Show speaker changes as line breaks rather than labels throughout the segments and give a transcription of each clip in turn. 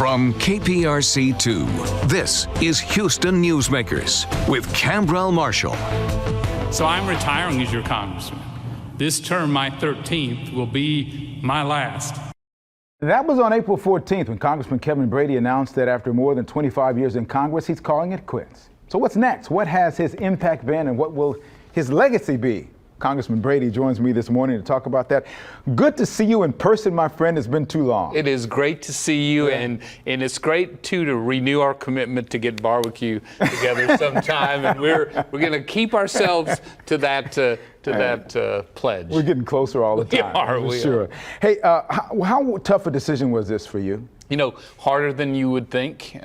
From KPRC2, this is Houston Newsmakers with Khambrel Marshall.
So I'm retiring as your congressman. This term, my 13th, will be my last.
That was on April 14th when Congressman Kevin Brady announced that after more than 25 years in Congress, he's calling it quits. So what's next? What has his impact been and what will his legacy be? Congressman Brady joins me this morning to talk about that. Good to see you in person, my friend. It's been too long.
It is great to see you, and it's great too to renew our commitment to get barbecue together sometime. And we're going to keep ourselves to that pledge.
We're getting closer all the time.
We are.
Sure. Hey, how tough a decision was this for you?
You know, harder than you would think,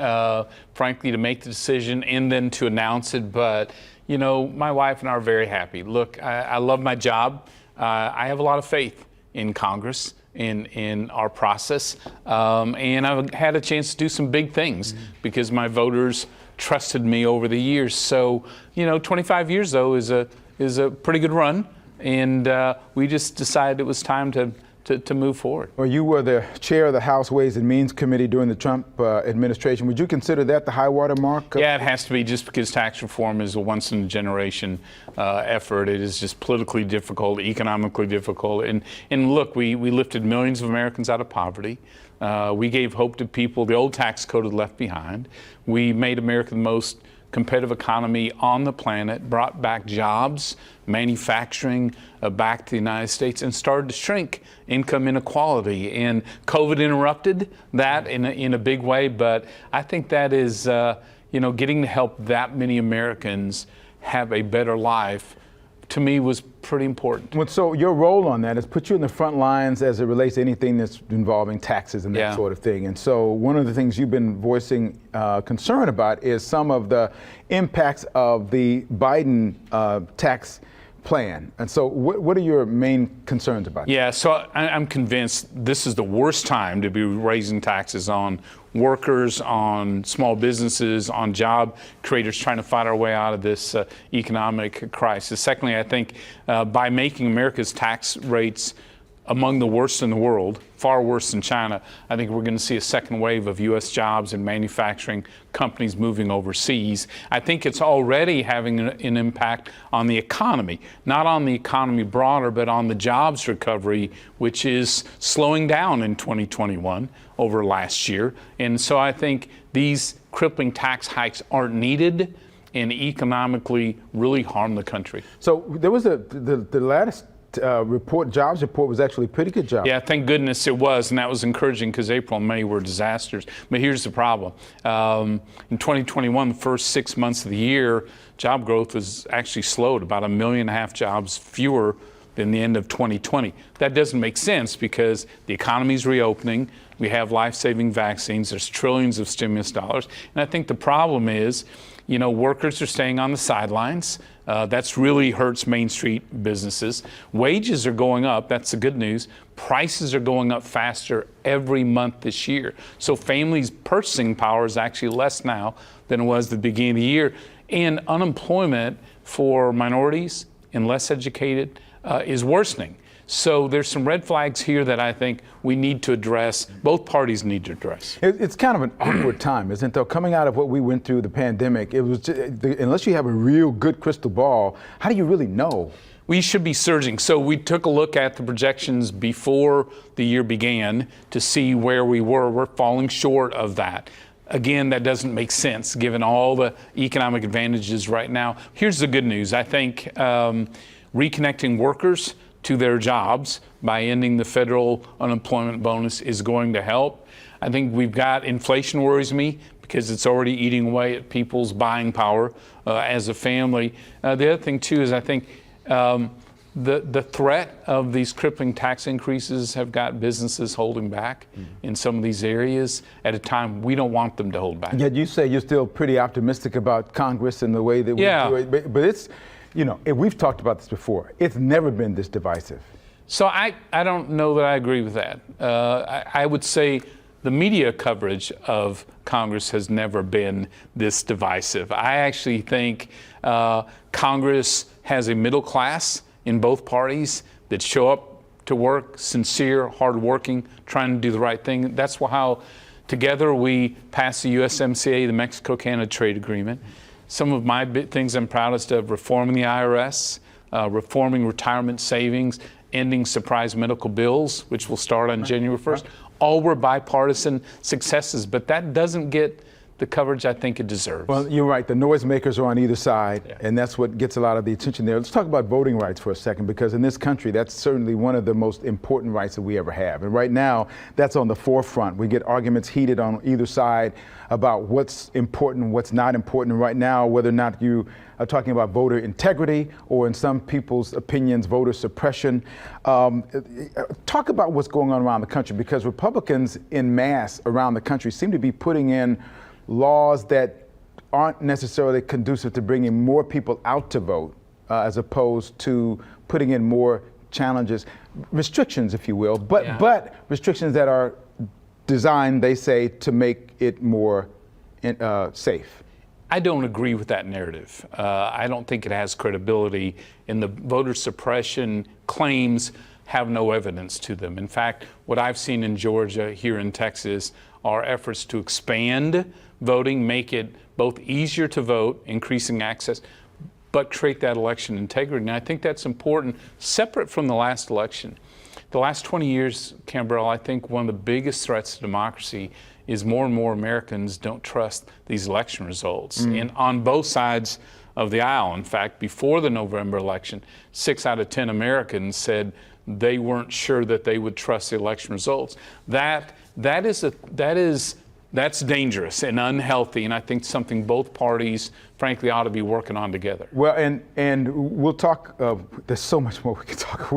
frankly, to make the decision and then to announce it. But you know, my wife and I are very happy. Look, I love my job. I have a lot of faith in Congress, in our process, and I've had a chance to do some big things because my voters trusted me over the years. So, you know, 25 years though is a pretty good run, and we just decided it was time to move forward.
Well, you were the chair of the House Ways and Means Committee during the Trump administration. Would you consider that the high water mark?
Yeah, it has to be, just because tax reform is a once in a generation effort. It is just politically difficult, economically difficult. And look, we lifted millions of Americans out of poverty. We gave hope to people the old tax code had left behind. We made America the most competitive economy on the planet, brought back jobs, manufacturing back to the United States, and started to shrink income inequality. And COVID interrupted that in a big way, but I think that is, you know, getting to help that many Americans have a better life, to me, was pretty important.
Well, so your role on that has put you in the front lines as it relates to anything that's involving taxes and that sort of thing. And so one of the things you've been voicing concern about is some of the impacts of the Biden tax plan. And so what are your main concerns about that?
Yeah, so I'm convinced this is the worst time to be raising taxes on workers, on small businesses, on job creators trying to fight our way out of this economic crisis. Secondly, I think by making America's tax rates among the worst in the world, far worse than China, I think we're going to see a second wave of U.S. jobs and manufacturing companies moving overseas. I think it's already having an impact on the economy, not on the economy broader, but on the jobs recovery, which is slowing down in 2021 over last year. And so I think these crippling tax hikes aren't needed and economically really harm the country.
So there was the latest jobs report was actually a pretty good job.
Yeah, thank goodness it was, and that was encouraging because April and May were disasters. But here's the problem. In 2021, the first 6 months of the year, job growth was actually slowed, about 1.5 million jobs fewer than the end of 2020. That doesn't make sense because the economy's reopening, we have life-saving vaccines, there's trillions of stimulus dollars, and I think the problem is, you know, workers are staying on the sidelines. That's really hurts Main Street businesses. Wages are going up. That's the good news. Prices are going up faster every month this year. So families' purchasing power is actually less now than it was at the beginning of the year. And unemployment for minorities and less educated is worsening. So there's some red flags here that I think we need to address, both parties need to address.
It's kind of an awkward time, isn't it, though? Coming out of what we went through, the pandemic, it was just, unless you have a real good crystal ball, how do you really know?
We should be surging. So we took a look at the projections before the year began to see where we were. We're falling short of that. Again, that doesn't make sense given all the economic advantages right now. Here's the good news. I think reconnecting workers to their jobs by ending the federal unemployment bonus is going to help. I think we've got inflation worries me because it's already eating away at people's buying power as a family. The other thing too is I think the threat of these crippling tax increases have got businesses holding back in some of these areas at a time we don't want them to hold back.
Yet you say you're still pretty optimistic about Congress and the way that we do it, but it's, you know, we've talked about this before. It's never been this divisive.
So I don't know that I agree with that. I would say the media coverage of Congress has never been this divisive. I actually think Congress has a middle class in both parties that show up to work, sincere, hardworking, trying to do the right thing. That's how Together, we passed the USMCA, the Mexico-Canada trade agreement. Some of my things I'm proudest of: reforming the IRS, reforming retirement savings, ending surprise medical bills, which will start on January 1st. All were bipartisan successes, but that doesn't get the coverage I think it deserves.
Well, you're right. The noisemakers are on either side, and that's what gets a lot of the attention there. Let's talk about voting rights for a second, because in this country, that's certainly one of the most important rights that we ever have. And right now, that's on the forefront. We get arguments heated on either side about what's important and what's not important. And right now, whether or not you are talking about voter integrity or, in some people's opinions, voter suppression. Talk about what's going on around the country, because Republicans en masse around the country seem to be putting in laws that aren't necessarily conducive to bringing more people out to vote, as opposed to putting in more challenges, restrictions, if you will, but restrictions that are designed, they say, to make it more safe.
I don't agree with that narrative. I don't think it has credibility, and the voter suppression claims have no evidence to them. In fact, what I've seen in Georgia, here in Texas, are efforts to expand voting, make it both easier to vote, increasing access, but create that election integrity. And I think that's important, separate from the last election. The last 20 years, Khambrel, I think one of the biggest threats to democracy is more and more Americans don't trust these election results. And on both sides of the aisle. In fact, before the November election, 6 out of 10 Americans said they weren't sure that they would trust the election results. That's dangerous and unhealthy, and I think something both parties, frankly, ought to be working on together.
Well, and we'll talk. There's so much more we can talk.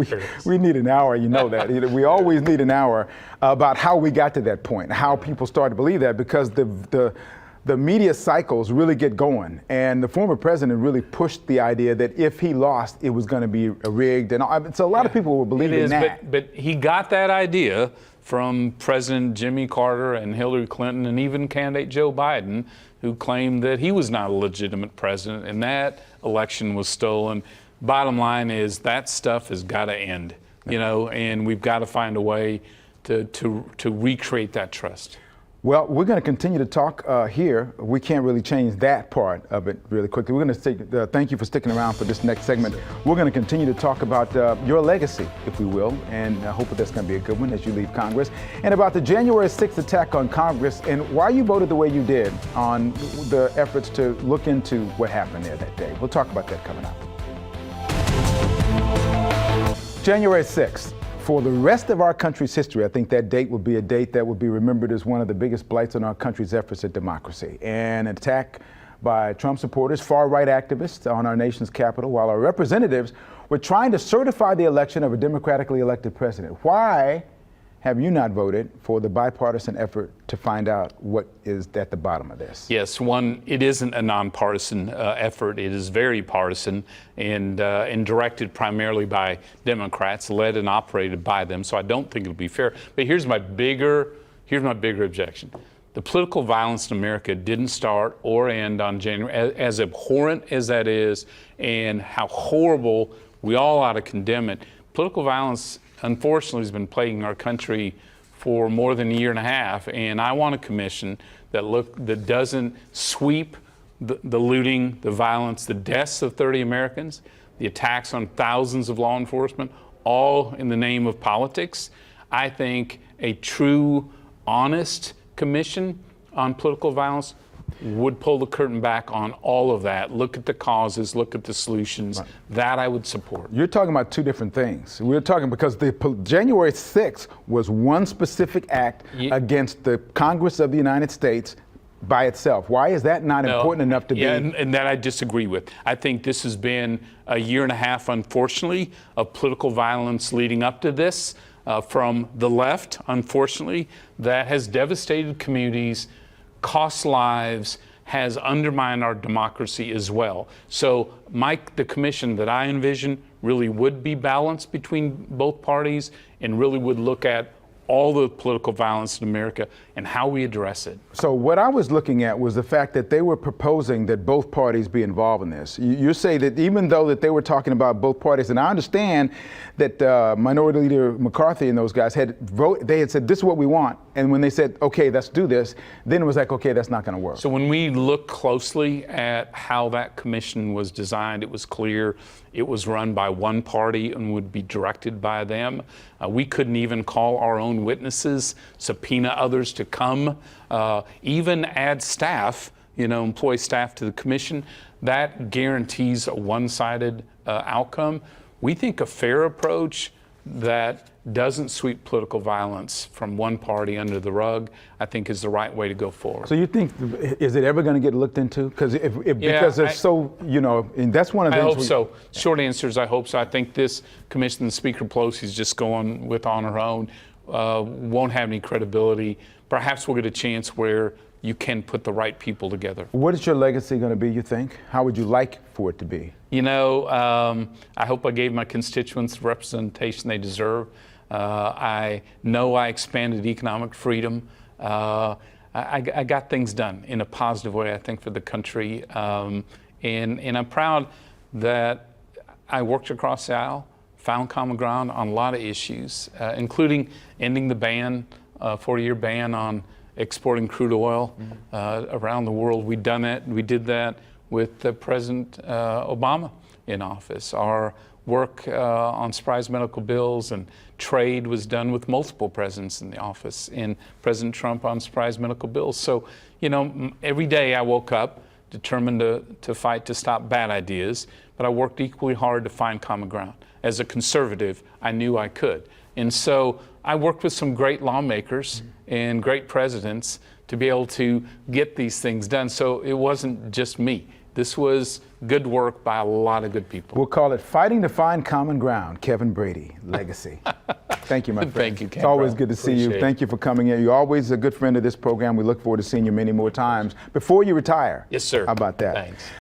We need an hour. You know that. We always need an hour about how we got to that point, how people started to believe that, because the media cycles really get going, and the former president really pushed the idea that if he lost, it was going to be rigged, and so a lot of people were believing that.
But he got that idea from President Jimmy Carter and Hillary Clinton, and even candidate Joe Biden, who claimed that he was not a legitimate president, and that election was stolen. Bottom line is that stuff has got to end, and we've got to find a way to recreate that trust.
Well, we're going to continue to talk here. We can't really change that part of it really quickly. We're going to thank you for sticking around for this next segment. We're going to continue to talk about your legacy, if we will, and I hope that that's going to be a good one as you leave Congress, and about the January 6th attack on Congress and why you voted the way you did on the efforts to look into what happened there that day. We'll talk about that coming up. January 6th. For the rest of our country's history, I think that date will be a date that will be remembered as one of the biggest blights on our country's efforts at democracy. An attack by Trump supporters, far-right activists on our nation's capital, while our representatives were trying to certify the election of a democratically elected president. Why have you not voted for the bipartisan effort to find out what is at the bottom of this?
Yes, one, it isn't a nonpartisan effort. It is very partisan and directed primarily by Democrats, led and operated by them. So I don't think it'll be fair. But here's my bigger objection. The political violence in America didn't start or end on January, as abhorrent as that is, and how horrible we all ought to condemn it. Political violence, unfortunately, has been plaguing our country for more than a year and a half, and I want a commission that doesn't sweep the looting, the violence, the deaths of 30 Americans, the attacks on thousands of law enforcement, all in the name of politics. I think a true, honest commission on political violence would pull the curtain back on all of that. Look at the causes, look at the solutions. Right. That I would support.
You're talking about two different things. We're talking because the January 6th was one specific act against the Congress of the United States by itself. Why is that not important enough to be?
And that I disagree with. I think this has been a year and a half, unfortunately, of political violence leading up to this from the left, unfortunately, that has devastated communities, cost lives, has undermined our democracy as well. So the commission that I envision really would be balanced between both parties and really would look at all the political violence in America and how we address it.
So what I was looking at was the fact that they were proposing that both parties be involved in this. You say that even though that they were talking about both parties, and I understand that Minority Leader McCarthy and those guys they had said, this is what we want. And when they said, okay, let's do this, then it was like, okay, that's not going to work.
So when we look closely at how that commission was designed, it was clear it was run by one party and would be directed by them. We couldn't even call our own witnesses, subpoena others to come, even add staff, employ staff to the commission. That guarantees a one-sided outcome. We think a fair approach that doesn't sweep political violence from one party under the rug, I think is the right way to go forward.
So you think, is it ever going to get looked into? Because because there's so, and that's one of the things.
I hope so. Short answer is I hope so. I think this commission, Speaker Pelosi is just going with on her own, won't have any credibility. Perhaps we'll get a chance where you can put the right people together.
What is your legacy going to be, you think? How would you like for it to be?
I hope I gave my constituents the representation they deserve. I know I expanded economic freedom. I got things done in a positive way, I think, for the country. And I'm proud that I worked across the aisle, found common ground on a lot of issues, including ending the ban, 40-year ban on exporting crude oil around the world. We did that with President Obama in office. Our work on surprise medical bills and trade was done with multiple presidents in the office, and President Trump on surprise medical bills. So, every day I woke up determined to fight to stop bad ideas, but I worked equally hard to find common ground. As a conservative, I knew I could. And so I worked with some great lawmakers and great presidents to be able to get these things done. So it wasn't just me. This was good work by a lot of good people.
We'll call it Fighting to Find Common Ground, Kevin Brady, legacy. Thank you, my friend.
Thank you, Khambrel.
It's always good to see you. Thank you for coming in. You're always a good friend of this program. We look forward to seeing you many more times before you retire.
Yes, sir.
How about that?
Thanks.